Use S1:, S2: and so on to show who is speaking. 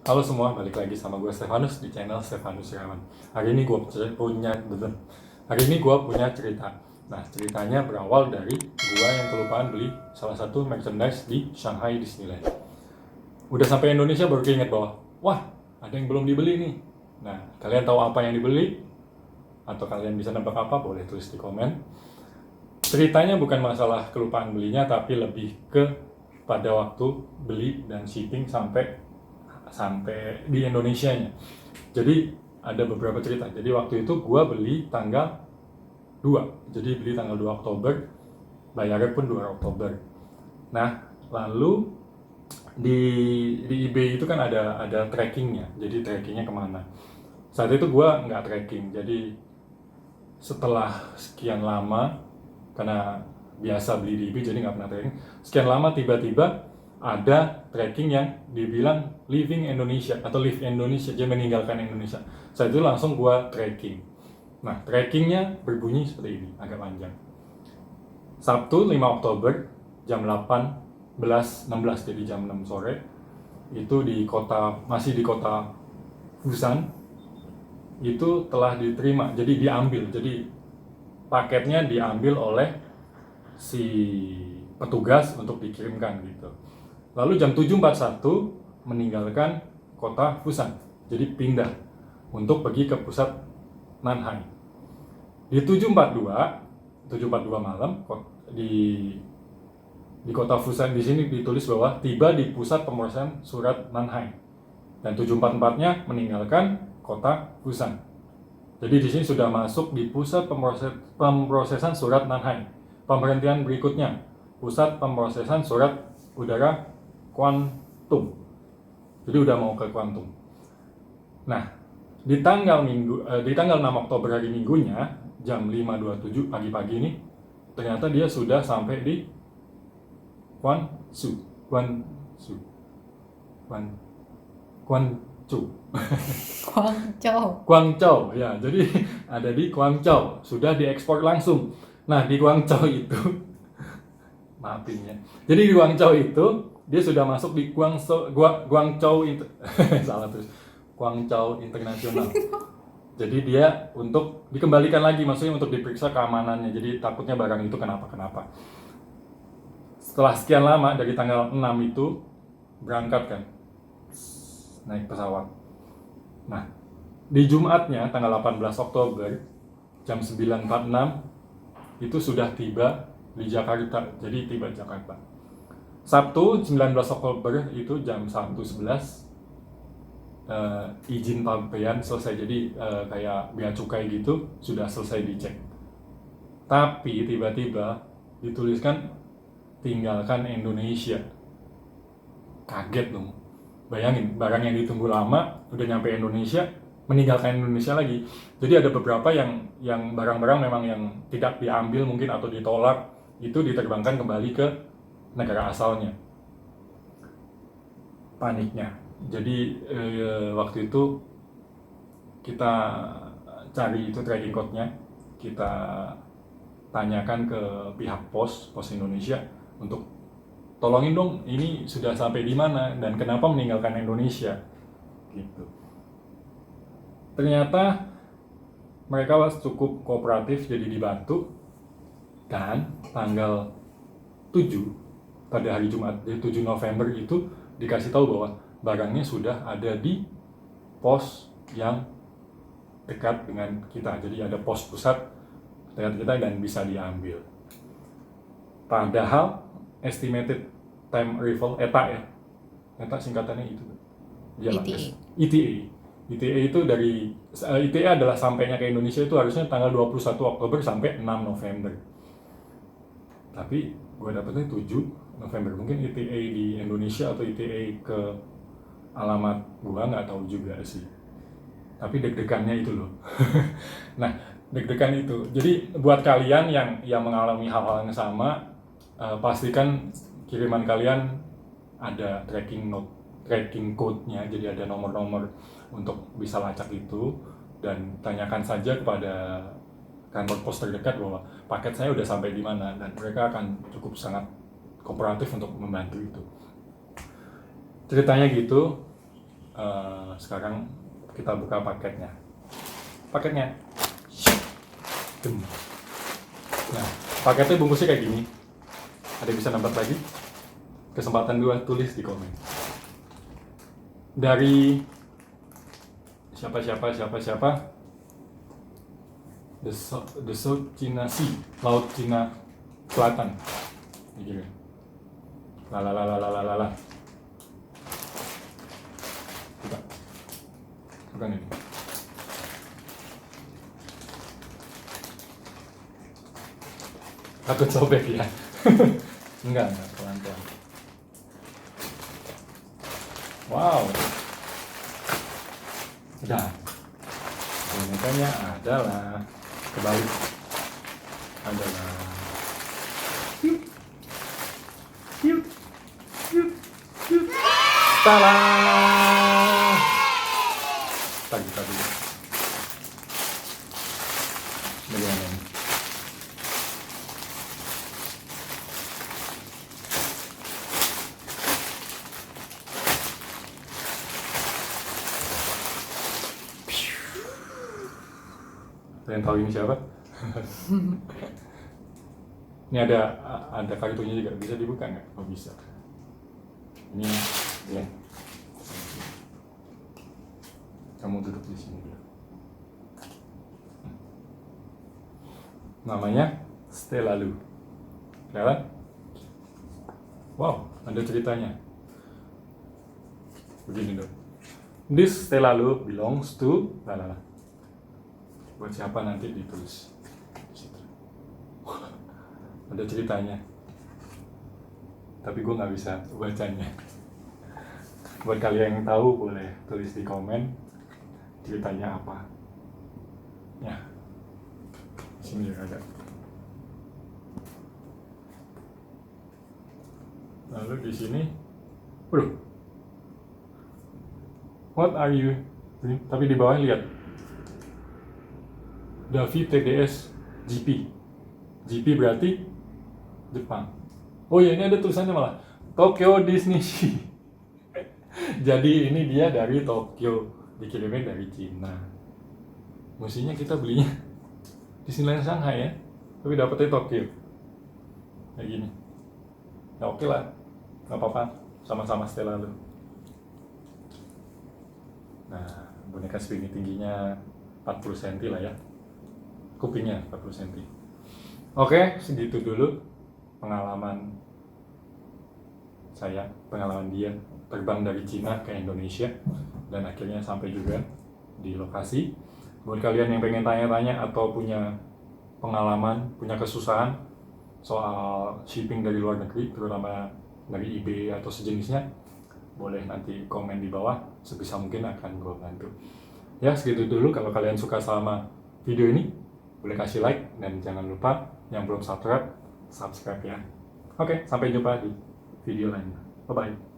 S1: Halo semua, balik lagi sama gue Stefanus di channel Stefanus Siraman. Hari ini gue punya cerita. Nah, ceritanya berawal dari gue yang kelupaan beli salah satu merchandise di Shanghai Disneyland. Udah sampai Indonesia baru keinget bahwa, wah, ada yang belum dibeli nih. Nah, kalian tahu apa yang dibeli? Atau kalian bisa nebak apa? Boleh tulis di komen. Ceritanya bukan masalah kelupaan belinya, tapi lebih ke pada waktu beli dan shipping sampai di Indonesianya. Jadi ada beberapa cerita. Jadi waktu itu gue beli tanggal 2. Jadi beli tanggal 2 Oktober, bayarnya pun 2 Oktober. Nah, lalu di eBay itu kan ada trackingnya. Jadi trackingnya kemana. Saat itu gue nggak tracking. Jadi setelah sekian lama, karena biasa beli di eBay jadi nggak pernah tracking, sekian lama tiba-tiba ada tracking yang dibilang Leaving Indonesia atau Leave Indonesia, dia meninggalkan Indonesia. Saat itu langsung gua tracking. Nah, trackingnya berbunyi seperti ini, agak panjang. Sabtu 5 Oktober jam 18.16, jadi jam 6 sore, itu masih di kota Busan, itu telah diterima, jadi diambil. Jadi paketnya diambil oleh si petugas untuk dikirimkan gitu. Lalu jam 7.41 meninggalkan kota Busan, jadi pindah untuk pergi ke pusat Nanhai. Di 7.42 malam di kota Busan di sini ditulis bahwa tiba di pusat pemrosesan surat Nanhai, dan 7.44-nya meninggalkan kota Busan. Jadi di sini sudah masuk di pusat pemrosesan surat Nanhai. Pemberhentian berikutnya, pusat pemrosesan surat udara Kwantung. Jadi udah mau ke Kwantung. Nah, di tanggal 6 Oktober hari Minggunya jam 5.27 pagi-pagi ini, ternyata dia sudah sampai di Guangzhou Guangzhou ya, jadi ada di Guangzhou, sudah diekspor langsung. Nah, di Guangzhou itu maafin ya. Jadi di Guangzhou itu dia sudah masuk di Guangzhou salah terus. Guangzhou Internasional. Jadi dia untuk dikembalikan lagi, maksudnya untuk diperiksa keamanannya. Jadi takutnya barang itu kenapa-kenapa. Setelah sekian lama dari tanggal 6 itu berangkat kan, naik pesawat. Nah, di Jumatnya tanggal 18 Oktober jam 9.46 itu sudah tiba di Jakarta. Jadi tiba di Jakarta. Sabtu 19 Oktober itu jam 1.11 izin pembelian selesai. Jadi kayak bea cukai gitu sudah selesai dicek. Tapi tiba-tiba dituliskan tinggalkan Indonesia. Kaget dong. Bayangin, barang yang ditunggu lama udah nyampe Indonesia, meninggalkan Indonesia lagi. Jadi ada beberapa yang barang-barang memang yang tidak diambil mungkin atau ditolak, itu diterbangkan kembali ke negara asalnya. Paniknya. Jadi waktu itu kita cari itu tracking code-nya, kita tanyakan ke pihak pos Indonesia untuk tolongin dong, ini sudah sampai di mana dan kenapa meninggalkan Indonesia gitu. Ternyata mereka cukup kooperatif, jadi dibantu, dan tanggal 7 pada hari Jumat, jadi 7 November itu dikasih tahu bahwa barangnya sudah ada di pos yang dekat dengan kita. Jadi ada pos pusat dekat kita dan bisa diambil. Padahal estimated time arrival ETA ya, ETA singkatannya itu ETA itu dari ETA adalah sampainya ke Indonesia itu harusnya tanggal 21 Oktober sampai 6 November. Tapi gue dapetnya 7 November. Mungkin ETA di Indonesia atau ETA ke alamat gue nggak tahu juga sih. Tapi deg-degannya itu loh. Nah, deg-degan itu. Jadi buat kalian yang mengalami hal-hal yang sama, pastikan kiriman kalian ada tracking code-nya, jadi ada nomor-nomor untuk bisa lacak itu, dan tanyakan saja kepada kantor pos terdekat bahwa paket saya udah sampai di mana, dan mereka akan cukup sangat kooperatif untuk membantu itu. Ceritanya gitu. sekarang kita buka paketnya. Dem. Nah, paketnya bungkusnya kayak gini. Ada yang bisa nambah lagi? Kesempatan 2, tulis di komen. Dari siapa? The South China Sea, Laut Cina Selatan. Gitu. Lalalalalalala. Bukan ini. Takut sobek ya? Enggak, pelan-pelan. Wow. Udah. Bonekanya adalah kebalik. Adalah Salah. Tadi. Bagaimana ini? Kalian tahu ini siapa? Ini ada kartunya juga, bisa dibuka nggak? Oh bisa. Ini ya. Kamu duduk di sini dulu. Namanya Stella Lu. Kelihatan? Wow, ada ceritanya. Begini dong. This Stella Lu belongs to buat siapa nanti ditulis. Ada ceritanya. Tapi gue nggak bisa bacanya. Buat kalian yang tahu boleh tulis di komen ceritanya apa. Ya, sini juga ada. Lalu di sini, what are you? Tapi di bawah lihat, Davi TDS GP. GP berarti Jepang. Oh ya, ini ada tulisannya malah Tokyo Disney Sea. Jadi ini dia dari Tokyo, dikirimin dari Cina. Mestinya kita belinya Disneyland Shanghai ya, tapi dapetnya Tokyo. Kayak gini. Ya oke lah, nggak apa-apa, sama-sama Stella Lu. Nah, boneka segini tingginya 40 cm lah ya. Kupingnya 40 cm. Oke, segitu dulu pengalaman dia terbang dari Cina ke Indonesia dan akhirnya sampai juga di lokasi. Buat kalian yang pengen tanya-tanya atau punya pengalaman, punya kesusahan soal shipping dari luar negeri, terutama dari eBay atau sejenisnya, boleh nanti komen di bawah, sebisa mungkin akan gue bantu. Ya, segitu dulu. Kalau kalian suka sama video ini, boleh kasih like, dan jangan lupa yang belum subscribe ya. Oke, sampai jumpa di video lainnya. Bye-bye.